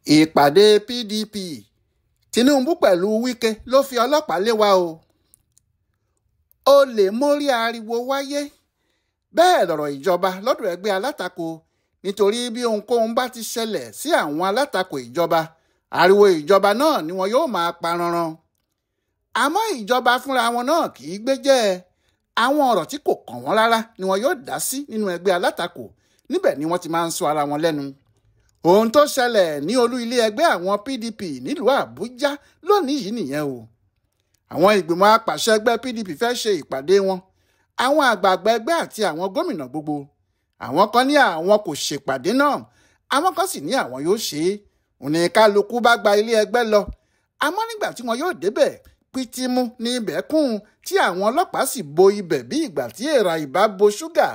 ìpàdé PDP Tinubu pẹ̀lú Wike ló fi ọlọ́pàá lé wa o. Olè mórí ariwo wáyé bẹ́ẹ̀ lọ̀rọ̀ ìjọba lọ́dọ̀ ẹgbẹ́ alátakò nítorí bí ohunkóhun bá ti ṣẹlẹ̀ sí àwọn alátakò ìjọba ariwo ìjọba náà ni wọn yóò máa pa ranran. Àmọ́ ìjọba fúnra wọn náà kì í gbéjẹ́ àwọn ọ̀rọ̀ tí kò kàn wọ́n rárá ni wọn yóò dá sí nínú ẹgbẹ́ alátakò níbẹ̀ ni wọ́n ti máa ń sọ ara wọn lẹ́nu. Ohun tó ṣẹlẹ̀ ní olú ilé ẹgbẹ́ àwọn PDP nílùú Àbújá lónìí yìí nìyẹn o. Àwọn ìgbìmọ̀ apàṣẹ ẹgbẹ́ PDP fẹ́ ṣe ìpàdé wọn. Àwọn àgbààgbà ẹgbẹ́ àti àwọn gómìnà gbogbo. Àwọn kan ní àwọn kò ṣèpàdé náà, àwọn kan sì ní àwọn yóò ṣe é. Òní kálukú bá gba ilé ẹgbẹ́ lọ. Àmọ́ nígbà tí wọn yóò débẹ̀, pìtìmù ní ibẹ̀ kún tí àwọn ọlọ́pàá sì bo ibẹ̀ bí ìgbà tí èèrà ìbá bo ṣúgà,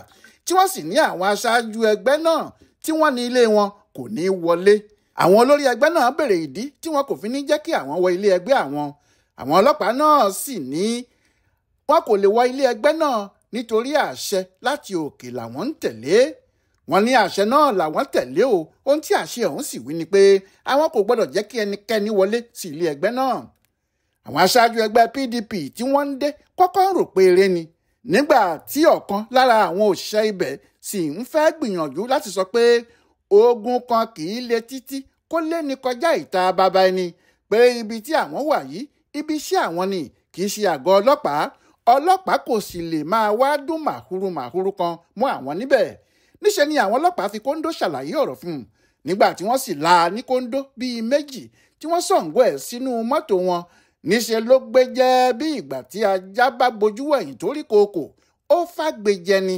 tí wọ́n sì ní àwọn aṣáájú ẹgbẹ́ náà tí wọ́n ní ilé wọn kò ní wọlé. Àwọn olórí ẹgbẹ́ náà béèrè ìdí tí wọn kò fi ní jẹ́ kí àwọn wọ ilé ẹgbẹ́ àwọn. Àwọn ọlọ́pàá náà sì ní wọn kò lè wọ ilé ẹgbẹ́ náà nítorí àṣẹ láti òkè làwọn ń tẹ̀lé. Wọ́n ní àṣẹ náà làwọn tẹ̀lé o. Ohun tí àṣẹ ọ̀hún sì wí ni pé àwọn kò gbọ́dọ̀ jẹ́ kí ẹnikẹ́ni wọlé sí ilé ẹgbẹ́ náà. Àwọn aṣáájú ẹgbẹ́ PDP tí wọ́n ń dé kọ́kọ́ ń rò pé eré ni, nígbà tí ọ̀kan lára àwọn òṣìṣẹ́ ibẹ̀ sì ń fẹ́ gbìyànjú láti sọ pé ogun kan kì í le títí kó lé ní kọjá ìta bàbá ẹni, pé ibi tí àwọn wà yìí ibi iṣẹ́ àwọn ni kì í ṣe àgọ́ ọlọ́pàá. Ọlọ́pàá kò sì lè máa wá dún màhúrú kan mọ́ àwọn níbẹ̀. Níṣẹ́ ni àwọn ọlọ́pàá fi kóńdó ṣàlàyé ọ̀rọ̀ fún un. Nígbà tí wọ́n sì la ní kóńdó bíi méjì tí wọ́n sọ̀ǹgọ́ ẹ̀ sínú mọ́tò wọn, níṣẹ́ ló gbé jẹ́ bí ìgbà tí ajá bá bojú wẹ̀yìn tó rí kookò, ó fàgbéjẹ ni.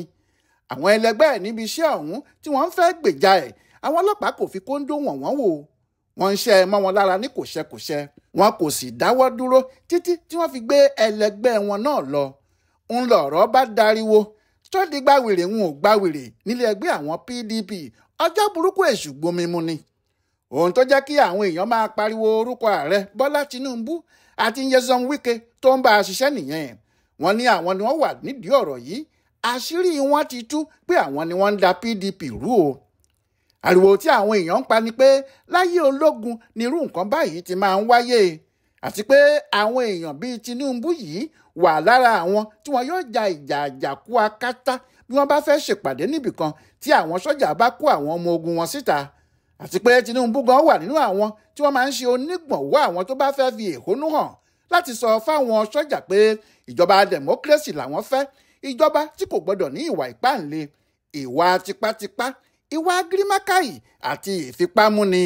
Àwọn ẹlẹgbẹ́ ẹ̀ níbi iṣẹ́ ọ̀hún tí wọ́n ń fẹ́ gbèjà ẹ̀, àwọn ọlọ́pàá kò fi kóńdó wọ̀n wọ́n wò. Wọ́n ń ṣẹ́ ẹ mọ́ wọn lára ní kòṣẹ́kòṣẹ́. Wọn kò sì dáwọ́ dúró títí tí wọ́n fi gbé ẹlẹgbẹ́ wọn náà lọ. Ń lọ̀rọ̀ bá dariwo tó di gbàwèrè ń ò gbàwèrè nílé ẹgbẹ́ àwọn PDP. Ọjọ́ burúkú èṣù gbomi mu ni. Ohun tó jẹ́ kí àwọn èèyàn máa pariwo orúkọ ààrẹ Bọ́lá Tinubu àti Nyesom Wike tó ń bá a ṣiṣẹ́ nìyẹn. Wọ́n ní àwọn ni wọ́n wà nídìí ọ̀rọ̀ yìí. Àṣírí wọn ti tú pé àwọn ni wọ́n ń da PDP rú o. Ariwo tí àwọn èèyàn ń pa ni pé láyé ológun nírú nǹkan báyìí ti máa ń wáyé, àti pé àwọn èèyàn bíi Tinubu yìí wà lára àwọn tí wọn yóò ja ìjà àjàkú akátá bí wọ́n bá fẹ́ ṣèpàdé níbìkan tí àwọn sọ́jà bá kó àwọn ọmọ ogun wọn síta, àti pé Tinubu gan wà nínú àwọn tí wọ́n máa ń ṣe onígbọ̀nwọ́ àwọn tó bá fẹ́ fi ẹ̀hónú hàn láti sọ fáwọn sọ́jà pé ìjọba democracy làwọn fẹ́, ìjọba tí kò gbọdọ̀ ní ìwà ìpáǹle, ìwà tipátipá, ìwà gírímákàyì àti ìfipámúni.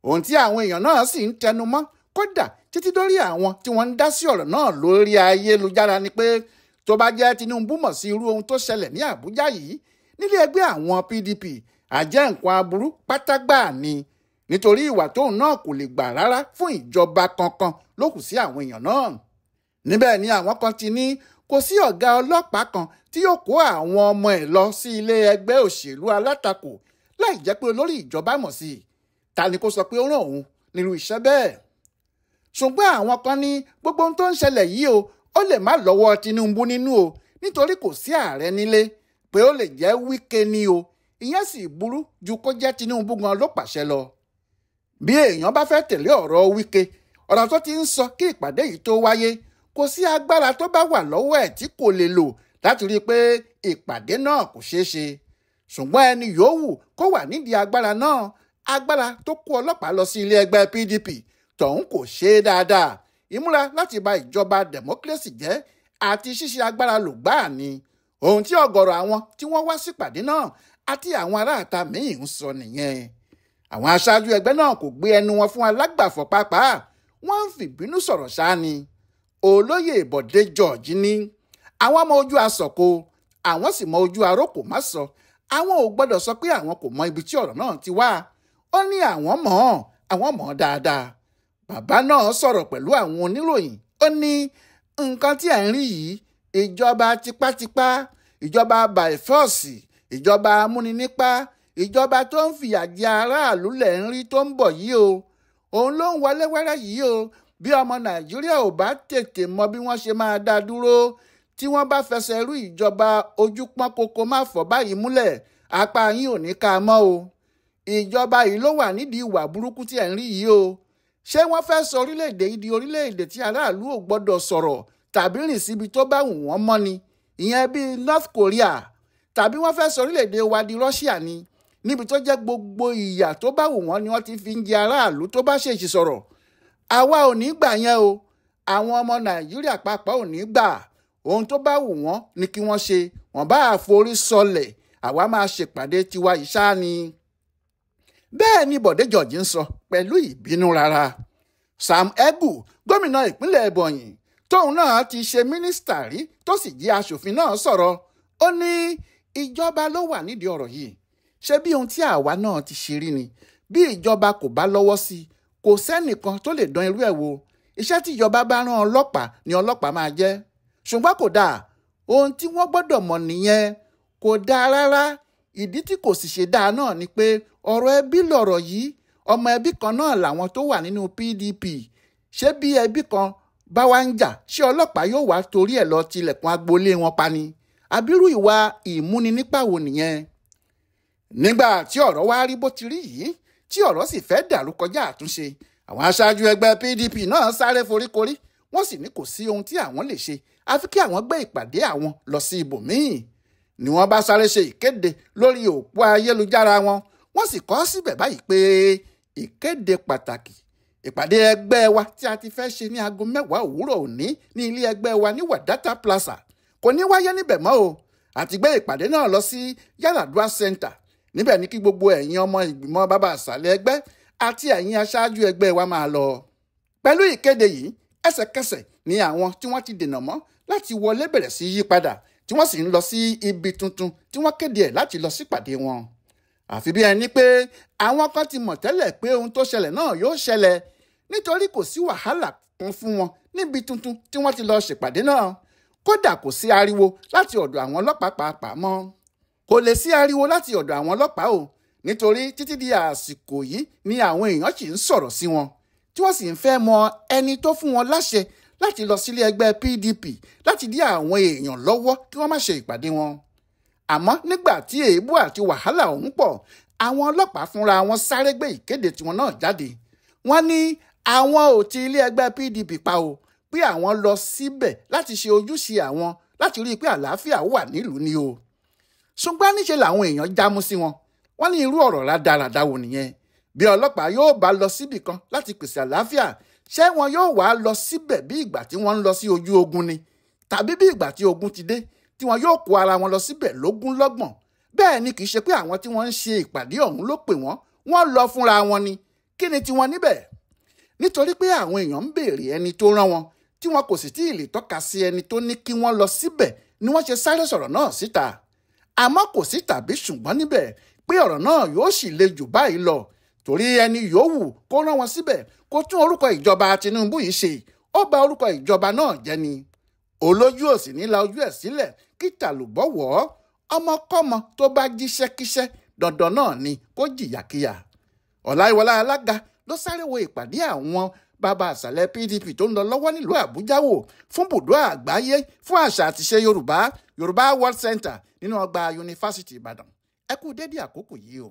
Ohun tí àwọn èèyàn náà sì ń tẹnu mọ́ kódà títí dórí àwọn tí wọ́n ń dá sí ọ̀rọ̀ náà lórí ayélujára ni pé tó bá jẹ́ Tinubu mọ̀ sí irú ohun tó ṣẹlẹ̀ ní Àbújá yìí nílé ẹgbẹ́ àwọn PDP àjẹ́ nǹkan aburú pátágbà ni, nítorí ìwà tóun náà kò lè gbà rárá fún ìjọba kankan ló kù sí àwọn èèyàn náà. Níbẹ̀ ni àwọn kan ti ní kò sí ọ̀gá ọlọ́pàá kan tí yóò kó àwọn ọmọ ẹ̀ lọ sí ilé ẹgbẹ́ òṣèlú alátakò láì jẹ́ pé olórí ìjọba mọ̀ sí i. Ta ni kó sọ pé ó ràn òun nírú iṣẹ́ bẹ́ẹ̀? Ṣùgbọ́n àwọn kan ní gbogbo ohun tó ń ṣẹlẹ̀ yìí o, ó lè má lọ́wọ́ Tinubu nínú o, nítorí kò sí ààrẹ nílé, pé ó lè jẹ́ Wike ni o. Ìyẹn sì burú ju kó jẹ́ Tinubu gan ló pàṣẹ lọ. Bí èèyàn bá fẹ́ tẹ̀lé ọ̀rọ̀ Wike, ọ̀rọ̀ tó ti ń sọ kí ìpàdé yìí tó wáyé, kò sí agbára tó bá wà lọ́wọ́ ẹ̀ tí kò lè lò láti rí i pé ìpàdé náà kò ṣeé ṣe. Ṣùgbọ́n ẹni yòówù kó wà nídìí agbára náà, agbára tó kó ọlọ́pàá lọ sí ilé ẹgbẹ́ PDP tọ̀hún kò ṣe é dáadáa. Ìmúra láti ba ìjọba democracy jẹ́ àti ṣíṣe agbára lò gbáà ni. Ohun tí ọ̀gọ̀rọ̀ àwọn tí wọ́n wá sípàdé náà àti àwọn aráàta míì ń sọ nìyẹn. Àwọn aṣáájú ẹgbẹ́ náà kò gbé ẹnu wọn fún alágbàfọ̀ pàápàá, wọ́n ń fìbínú sọ̀rọ̀ ṣáá ni. Olóyè Bọ̀dé George ní àwọn mọ ojú asọ̀kò, àwọn sì mọ ojú arókò má sọ. Àwọn ò gbọ́dọ̀ sọ pé àwọn kò mọ ibi tí ọ̀rọ̀ náà ti wá. Ó ní àwọn mọ̀ dáadáa. Bàbá náà sọ̀rọ̀ pẹ̀lú àwọn oníròyìn. Ó ní nǹkan tí ẹ̀ ń rí yìí, ìjọba tipátipá, ìjọba by force, ìjọba amúninípá, ìjọba tó ń fìyà jẹ aráàlú lẹ̀ ń rí tó ń bọ̀ yìí o. Òun ló ń wọlé wẹ́rẹ́ yìí o. Bí ọmọ Nàìjíríà ò bá tètè mọ bí wọ́n ṣe máa dá dúró, tí wọ́n bá fẹsẹ̀ rú ìjọba ojú pọ́n kókó má fọ́ báyìí múlẹ̀, apá yín ò ní ká mọ́ o. ìjọba yìí ló wà nídìí ìwà burúkú tí ẹ̀ ń rí yìí o. ṣé wọ́n fẹ́ sọ orílẹ̀-èdè yìí di orílẹ̀-èdè tí aráàlú ò gbọ́dọ̀ sọ̀rọ̀ tàbí rìn síbi tó bá wù wọ́n mọ́ ni, ìyẹn bíi North Korea, tàbí wọ́n fẹ́ sọ orílẹ̀-èdè wa di Russia ni, níbi tó jẹ́ gbogbo ìyà tó bá wù wọ́n ni wọ́n ti fi ń jẹ aráàlú tó bá ṣèṣì sọ̀rọ̀. àwa ò ní gbà yẹn o, àwọn ọmọ Nàìjíríà pàápàá ò ní gbà. ohun tó bá wù wọ́n ni kí wọ́n ṣe, wọ́n bá àforí sọlẹ̀, àwa máa ṣèpàdé tiwa ìṣá ni. bẹ́ẹ̀ ni Bọ̀dé George ń sọ pẹ̀lú ìbínú rárá. Sam Egbu, gómìnà ìpínlẹ̀ Ebonyi, tóun náà ti ṣe mínísítà rí tó sì jẹ́ aṣòfin náà sọ̀rọ̀. ó ní ìjọba ló wà nídìí ọ̀rọ̀ yìí. ṣé bí ohun tí àwa náà ti ṣe rí ni, bí ìjọba kò bá lọ́wọ́ sí i, kò sẹ́nìkan tó lè dán irú ẹ̀ wò. iṣẹ́ tí ìjọba bá rán ọlọ́pàá ni ọlọ́pàá máa jẹ́. ṣùgbọ́n kò dáa, ohun tí wọ́n gbọ́dọ̀ mọ̀ nìyẹn, kò dáa rárá. ìdí tí kò sì ṣe dáa náà ni pé ọ̀rọ̀ ẹbí lọ̀rọ̀ yìí, ọmọ ẹbí kan náà làwọn tó wà nínú PDP. ṣé bí ẹbí kan bá wá ń jà, ṣé ọlọ́pàá yóò wá torí ẹ̀ lọ tilẹ̀kùn agboolé wọn pa ni? àbírú ìwà ìmúninípà wo nìyẹn? nígbà tí ọ̀rọ̀ wá rí bó ti rí yìí, tí ọ̀rọ̀ sì fẹ́ dàrú kọjá àtúnṣe, àwọn aṣáájú ẹgbẹ́ PDP náà sáré foríkorí. wọ́n sì ní kò sí ohun tí àwọn lè ṣe, àfi kí àwọn gbé ìpàdé àwọn lọ sí ibòmíì. ni wọ́n bá sáré ṣe ìkéde lórí òpó ayélujára wọn. wọ́n sì kọ síbẹ̀ báyìí pé ìkéde pàtàkì, ìpàdé ẹgbẹ́ wa tí a ti fẹ́ ṣe ní aago 10 òwúrọ̀ òní ní ilé ẹgbẹ́ wa ní Wadata Plaza kò ní wáyé níbẹ̀ mọ́ o. àti gbé ìpàdé náà lọ sí Yaradua Center. níbẹ̀ ni kí gbogbo ẹ̀yin ọmọ ìgbìmọ̀ bàbá àṣàlẹ̀ ẹgbẹ́ àti ẹ̀yin aṣáájú ẹgbẹ́ wa máa lọ. pẹ̀lú ìkéde yìí, ẹsẹ̀kẹsẹ̀ ni àwọn tí wọ́n ti dènà mọ́ láti wọlé bẹ̀rẹ̀ sí yí padà, tí wọ́n sì ń lọ sí ibi tuntun tí wọ́n kéde ẹ̀ láti lọ sípàdé wọn. àfi bí ẹni pé àwọn kan ti mọ̀ tẹ́lẹ̀ pé ohun tó ṣẹlẹ̀ náà yóò ṣẹlẹ̀, nítorí kò sí wàhálà kan fún wọn níbi tuntun tí wọ́n ti lọ ṣèpàdé náà. kódà kò sí ariwo láti ọ̀dọ̀ àwọn ọlọ́pàá pàápàá mọ́. kò lè sí ariwo láti ọ̀dọ̀ àwọn ọlọ́pàá o, nítorí títí di àsìkò yìí ni àwọn èèyàn sì ń sọ̀rọ̀ sí wọn, tí wọ́n sì ń fẹ́ mọ ẹni tó fún wọn láṣẹ láti lọ sílé ẹgbẹ́ PDP láti dí àwọn èèyàn lọ́wọ́ kí wọ́n má ṣe ìpàdé wọn. àmọ́ nígbà tí èébú àti wàhálà ọ̀hún pọ̀, àwọn ọlọ́pàá fúnra wọn sáré gbé ìkéde tiwọn náà jáde. wọ́n ní àwọn ò ti ilé ẹgbẹ́ PDP pa o, pé àwọn lọ síbẹ̀ láti ṣe ojúṣe àwọn láti rí i pé àlàáfíà wà nílùú ni o. ṣùgbọ́n níṣe làwọn èèyàn jámú sí wọn. wọ́n ní irú ọ̀rọ̀ rádaràda wo nìyẹn? bí ọlọ́pàá yóò bá lọ síbì kan láti pèsè àlàáfíà, ṣé wọn yóò wá lọ síbẹ̀ bí ìgbà tí wọ́n ń lọ sí ojú ogun ni? tàbí bí ìgbà tí ogun ti dé tí wọn yóò kó ara wọn lọ síbẹ̀ lógúnlọ́gbọ̀n? bẹ́ẹ̀ ni kì í ṣe pé àwọn tí wọ́n ń ṣe ìpàdé ọ̀hún ló pè wọ́n lọ fúnra wọn ni. kí ni tiwọn níbẹ̀? nítorí pé àwọn èèyàn ń béèrè ẹni tó rán wọn, tí wọn kò sì tí ì lè tọ́ka sí ẹni tó ní kí wọ́n lọ síbẹ̀ ni wọ́n ṣe sáré sọ̀rọ̀ náà síta. àmọ́ kò sí tàbí ṣùgbọ́n níbẹ̀ pé ọ̀rọ̀ náà yóò sì le jù báyìí lọ, torí ẹni yòówù kó rán wọn síbẹ̀ kó tún orúkọ ìjọba Tinubu yìí ṣe, ó bà orúkọ ìjọba náà jẹ́ ni. olójú òsì ní la ojú ẹ̀ sílẹ̀ kí tàlùbọ̀ wọ̀ ọ́. ọmọkọ́mọ tó bá jíṣẹ́kíṣẹ́ dandan náà ni kó jìyàkíyà. Ọláyíwọlá Alága ló sáré wo ìpàdé àwọn bàbá àṣàlẹ̀ PDP tó ń lọ lọ́wọ́ nílùú Àbújá wò fún bùdó àgbáyé fún àṣà àtiṣe Yorùbá World Center nínú ọgbà Yunifásítì Ìbàdàn. ẹ kú dédé àkókò yìí o.